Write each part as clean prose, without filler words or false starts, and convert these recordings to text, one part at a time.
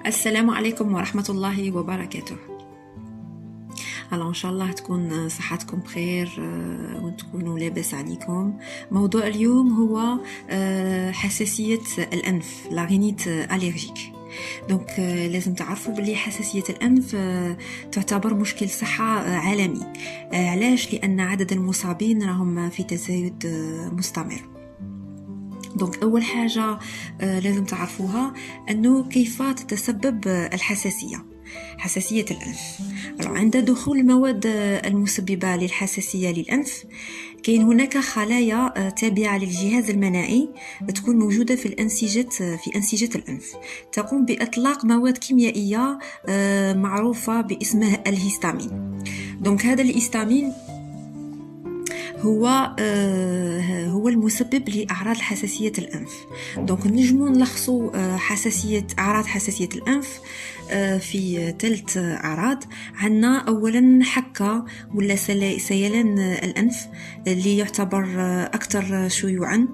السلام عليكم ورحمة الله وبركاته. إن شاء الله تكون صحتكم بخير وتكونوا لاباس عليكم. موضوع اليوم هو حساسية الأنف، لاغينيت أليرجيك. دونك لازم تعرفوا بلي حساسية الأنف تعتبر مشكل صحة عالمي. علاش؟ لأن عدد المصابين راهم في تزايد مستمر. دونك أول حاجة لازم تعرفوها أنه كيف تتسبب الحساسية، حساسية الأنف. عند دخول المواد المسببة للحساسية للأنف كاين هناك خلايا تابعة للجهاز المناعي تكون موجودة في أنسجة الأنف، تقوم بإطلاق مواد كيميائية معروفة باسمها الهستامين. دونك هذا الهستامين هو المسبب لأعراض حساسية الأنف. دونك نجمو نلخصو أعراض حساسية الأنف في 3 أعراض. عندنا أولا حكة ولا سيلان الأنف اللي يعتبر أكثر شيوعا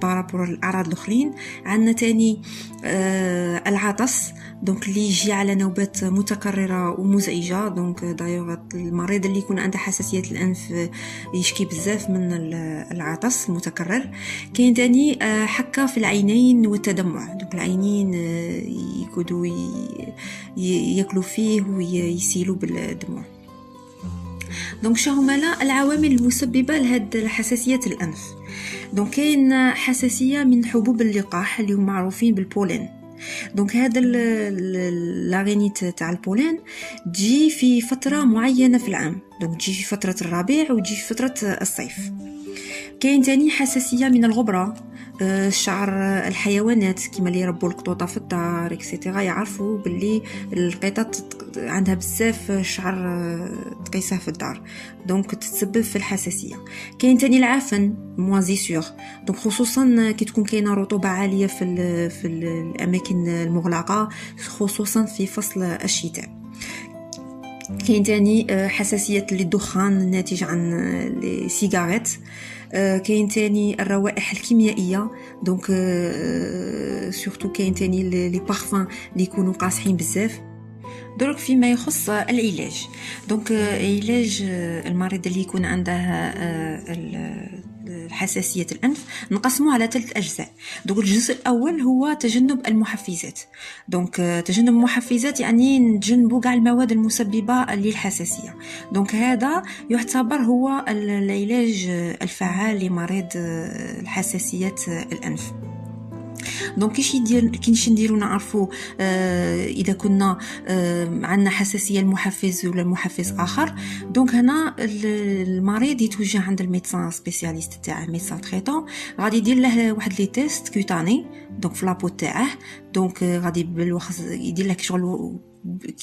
بارابور الأعراض الأخرين. عندنا تاني العطس، دونك اللي يجي على نوبات متكررة ومزعجة. دونك دايوغ المريض اللي يكون عنده حساسية الأنف يشكي بزاف من العطس المتكرر. كاين تاني حكة في العينين والتدمع، دونك العينين يقعدوا ياكلوا فيه ويسيلوا بالدموع. دونك شهما العوامل المسببة لهذه حساسية الأنف. دونك كاين حساسية من حبوب اللقاح اللي هم معروفين بالبولين. دونك هذا لاغينيت تاع البولين تجي في فترة معينة في العام، دونك تجي في فترة الربيع وتجي في فترة الصيف. كاين تاني حساسية من الغبرة، شعر الحيوانات كما اللي يربوا القطوطة في الدار اكسيتيرا يعرفوا باللي القطط عندها بزاف شعر تقيسه في الدار، دونك تتسبب في الحساسية. كاين تاني العفن موازيسيور، دونك خصوصا كي تكون كاينه رطوبة عالية في الأماكن المغلقة، خصوصا في فصل الشتاء. كاين تاني حساسية للدخان الناتج عن السيجارات. كاين تاني الروائح الكيميائية، دونك سورتو كاين تاني لي بارفان اللي يكونوا قاصحين بزاف. درك فيما يخص العلاج، دونك علاج المريض اللي يكون عنده حساسية الأنف نقسمه على 3 أجزاء. دونك الجزء الأول هو تجنب المحفزات. دونك تجنب المحفزات يعني نتجنبوا كاع المواد المسببة للحساسية. دونك هذا يعتبر هو العلاج الفعال لمريض الحساسية الأنف. دونك كيش نديرو نعرفوا اذا كنا عندنا حساسيه المحفز ولا المحفز اخر. دونك هنا المريض يتوجه عند الميدسان سبيسياليست تاعه، ميدسان تريتون، غادي يدير له واحد لي تيست كوتاني دونك في لابو تاعه. دونك غادي بالوخز يدير لك شغل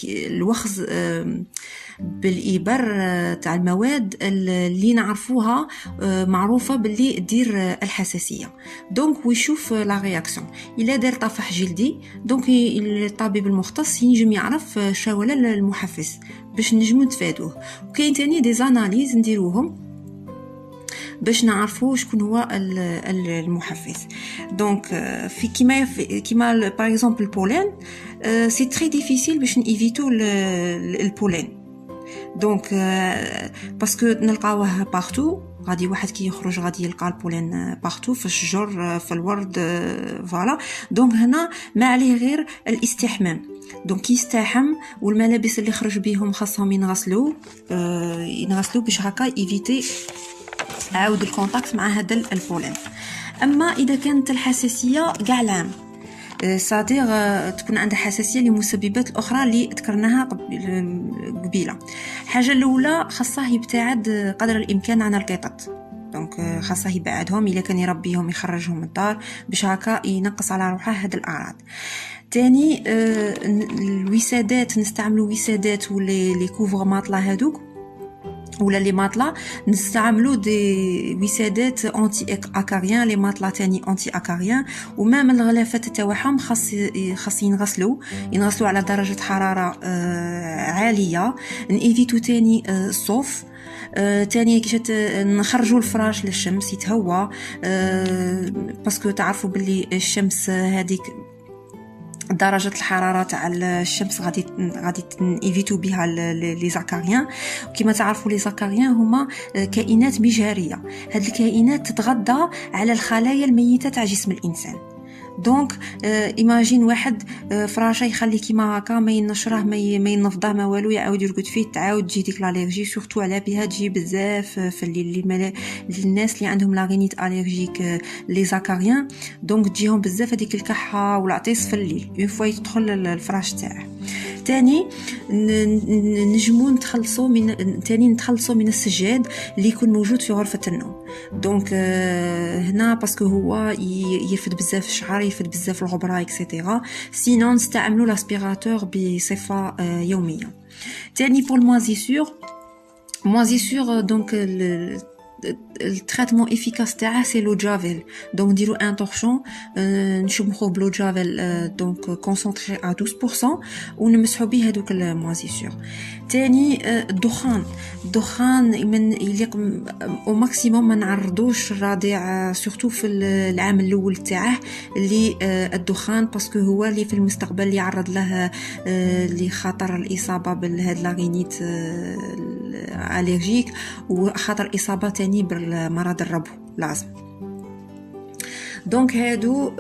الوخز بالإبر تاع المواد اللي نعرفوها معروفة باللي تدير الحساسية. دونك ويشوف لا رياكسيون. إلا دار طفح جلدي دونك الطبيب المختص ينجم يعرف شاولا المحفز باش نجمو نتفادوه. وكاين تاني دي زاناليز نديروهم باش نعرفوا شكون هو المحفز. دونك في كيما باغ اكزومبل البولين سي تري ديفيسيل باش نيفيتو البولين. دونك باسكو نلقاوه بارتو، غادي واحد كي يخرج غادي يلقى البولين بارتو في الشجر في الورد فوالا. دونك هنا ما عليه غير الاستحمام، دونك يستحم والملابس اللي خرج بيهم خاصهم ينغسلوا باش هكا ايفيتي عاود الكونتاكت مع هذا البولين. اما اذا كانت الحساسيه كاع العام صادير تكون عندها حساسيه لمسببات الاخرى اللي ذكرناها قبيله. الحاجه الاولى خاصه يبتعد قدر الامكان عن القطط، دونك خاصه يبعدهم، الا كان يربيهم يخرجهم من الدار باش هكا ينقص على روحه هذه الاعراض. تاني الوسادات، نستعملوا وسادات ولا لي كوفر ماطلا هذوك ولا لي ماطلا، نستعملوا دي وسادات انتي اكاريان، لي ماطلا تاني انتي اكاريان. وما من الغلافات تاعهم خاص ينغسلوا على درجه حراره عاليه. نيفيتو تاني الصوف. تاني كيش نخرجوا الفراش للشمس يتهوى، باسكو تعرفوا باللي الشمس هذيك درجة الحرارة تاع الشمس غادي نيفيتو بها لي زاكاريان. وكما تعرفوا لي زاكاريان هما كائنات مجهرية. هاد الكائنات تتغذى على الخلايا الميتة تاع جسم الإنسان. دونك ايماجين واحد فراشه يخلي كيما هكا ما ينشره ما ينفضه ما والو يعاود يرقد فيه تعاود تجي ديك الالرجي سورتو على بها تجي بزاف في اللي للناس اللي عندهم لاغينيت الرجيك لي زاكاريان. دونك تجيهم بزاف هذيك الكحه والعطيس في الليل اون فوا يدخل الفراش تاعه. تاني نجمو نتخلصوا من السجاد اللي يكون موجود في غرفة النوم. دونك هنا باسكو هو يرفد بزاف الشعر يرفد بزاف الغبرة اكسيتيرا. سينون نستعملوا لاسبيراتور بصفة يومية. تاني بور الموازيسور دونك التريتمون افيكاس تاعه سي لو جافيل. دونك نديرو ان طورشون نشمخوه بلو جافيل دونك كونسونطري ا 12% ونمسحو به هذوك الموازيسور. تاني الدخان من يليق او ماكسيموم ما نعرضوش الرضيع سورتو في العام الاول تاعه اللي الدخان باسكو هو اللي في المستقبل اللي يعرض له لخطر الاصابه بهاد لاغينيت الالرجيك وخطر اصابه تاني بالمرض الربو لازم. دونك هادو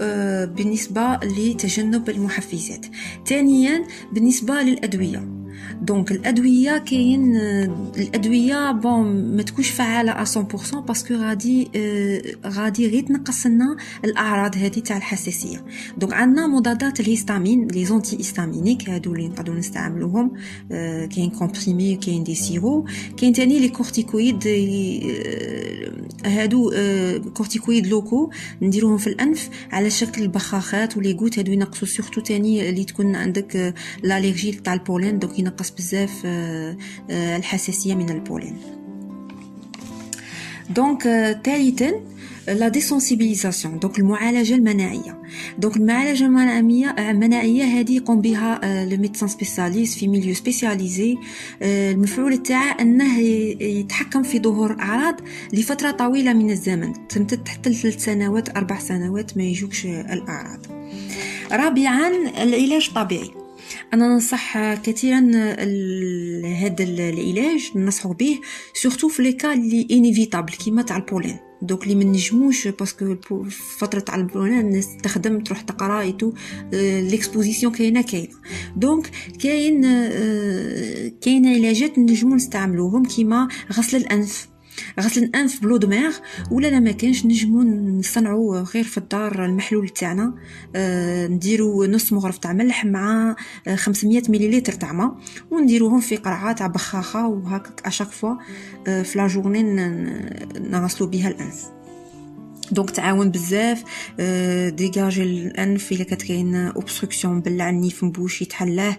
بالنسبه لتجنب المحفزات. ثانيا بالنسبه للادويه. دونك الادويه كاين الادويه بون ما تكونش فعاله 100% باسكو غادي غير تنقص لنا الاعراض هذه تاع الحساسيه. دونك عندنا مضادات الهستامين لي زونتي هيستامينيك هادو اللي نقدروا نستعملوهم. كاين كومبريمي كاين دي سيرو. كاين تاني لي كورتيكويد هادو كورتيكويد لوكو نديروهم في الانف على شكل بخاخات ولي غوت. هادو ينقصوا سورتو تاني اللي تكون عندك الالرجي تاع البولين دونك ينقص بزاف الحساسيه من البولين. دونك ثالثا لا ديسونسيبيليزاسيون دونك المعالجه المناعيه. دونك المعالجه المناعيه هذه يقوم بها لو ميدسان سبيسياليست في ميليو سبيسياليزي. المفعول تاعه انه يتحكم في ظهور اعراض لفتره طويله من الزمن تمتد حتى 3 سنوات 4 سنوات ما يجوكش الاعراض. رابعا العلاج الطبيعي. انا ننصح كثيرا هذا العلاج ننصحوا به سورتو في لي كا اللي انيفيتابل كيما تاع البولين. دونك اللي ما نجموش باسكو فتره تاع البولين نستخدم تروح تقرا ايتو ليكسبوزيسيون كاينه. دونك كاين علاجات نجمو نستعملوهم كيما غسل الانف بلو دماغ ولا ما كانش نجمو نصنعوا غير في الدار المحلول تاعنا. نديروا نص مغرف تاع ملح مع 500 مليلتر تاع ماء ونديروهم في قرعه تاع بخاخه وهكاك اشاك فوا في لا جورني نغسلوا بها الانف. دونك تعاون بزاف ديجاجي الانف الا كانت كاين اوبستركسيون بلع النيف نبوش يتحلاه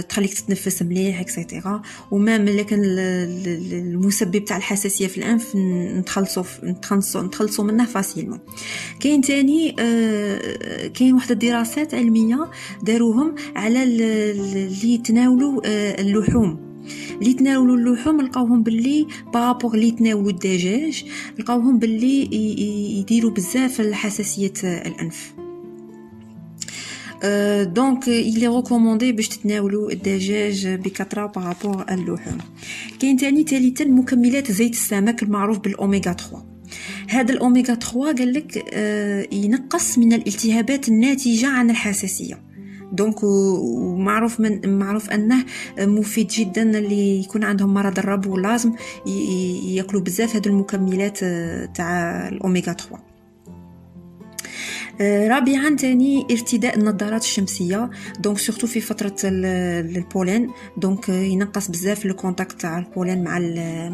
تخليك تتنفس مليح اكسيتيرا. وما الا كان المسبب تاع الحساسيه في الانف نتخلصوا منه فاسيلمون. كاين تاني كاين واحد الدراسات علميه داروهم على اللي يتناولوا اللحوم. اللي تناولوا اللحوم لقاوهم باللي بابور اللي تناولوا الدجاج لقاوهم باللي يديروا بزاف الحساسيه الانف. دونك il est recommandé باش تتناولوا الدجاج بكثره بابور اللحوم. كاين ثالثا مكملات زيت السمك المعروف بالاوميغا 3. هذا الاوميغا 3 قال لك ينقص من الالتهابات الناتجه عن الحساسيه. دونك معروف انه مفيد جدا اللي يكون عندهم مرض الربو لازم ياكلوا بزاف هذو المكملات تاع الاوميغا 3. رابعا تاني ارتداء النظارات الشمسيه. دونك سورتو في فتره البولين دونك ينقص بزاف لو كونتاكت تاع البولين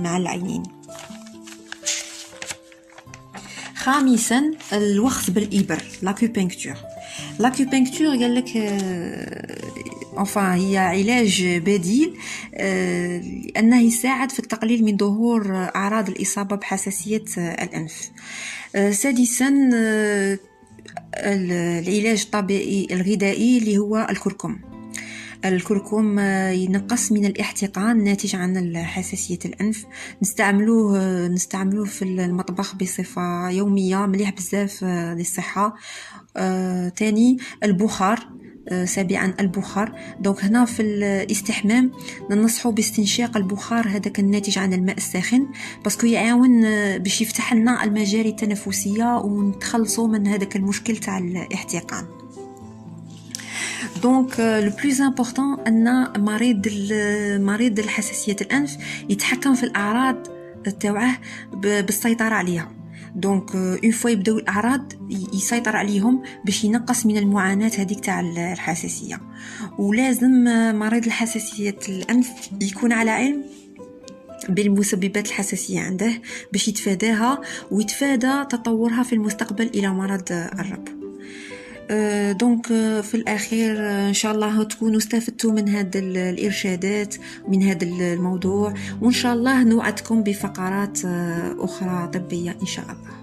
مع العينين. خامسا الوخز بالابر لاكوبينكتور. لاكوبينكتور قال لك هي علاج بديل لأنه يساعد في التقليل من ظهور أعراض الإصابة بحساسية الأنف. سادسا العلاج الطبيعي الغذائي اللي هو الكركم ينقص من الاحتقان الناتج عن حساسية الأنف. نستعملوه في المطبخ بصفة يومية مليح بزاف للصحة. تاني البخار سابعا البخار. دونك هنا في الاستحمام ننصحوا باستنشاق البخار هذاك الناتج عن الماء الساخن، باسكو يعاون باش يفتح لنا المجاري التنفسيه ونتخلصوا من هذاك المشكل تاع الاحتقان. دونك لو بلوز امبورطون ان مريض الحساسيه الانف يتحكم في الاعراض تاعه بالسيطره عليها. دونك اون فوا يبداو الاعراض يسيطر عليهم باش ينقص من المعاناه هذيك تاع الحساسيه. ولازم مريض الحساسيه الانف يكون على علم بالمسببات الحساسيه عنده باش يتفاداها ويتفادى تطورها في المستقبل الى مرض الربو. دونك في الأخير إن شاء الله تكونوا استفدتوا من هذه الإرشادات من هذا الموضوع، وإن شاء الله نوعدكم بفقرات أخرى طبية إن شاء الله.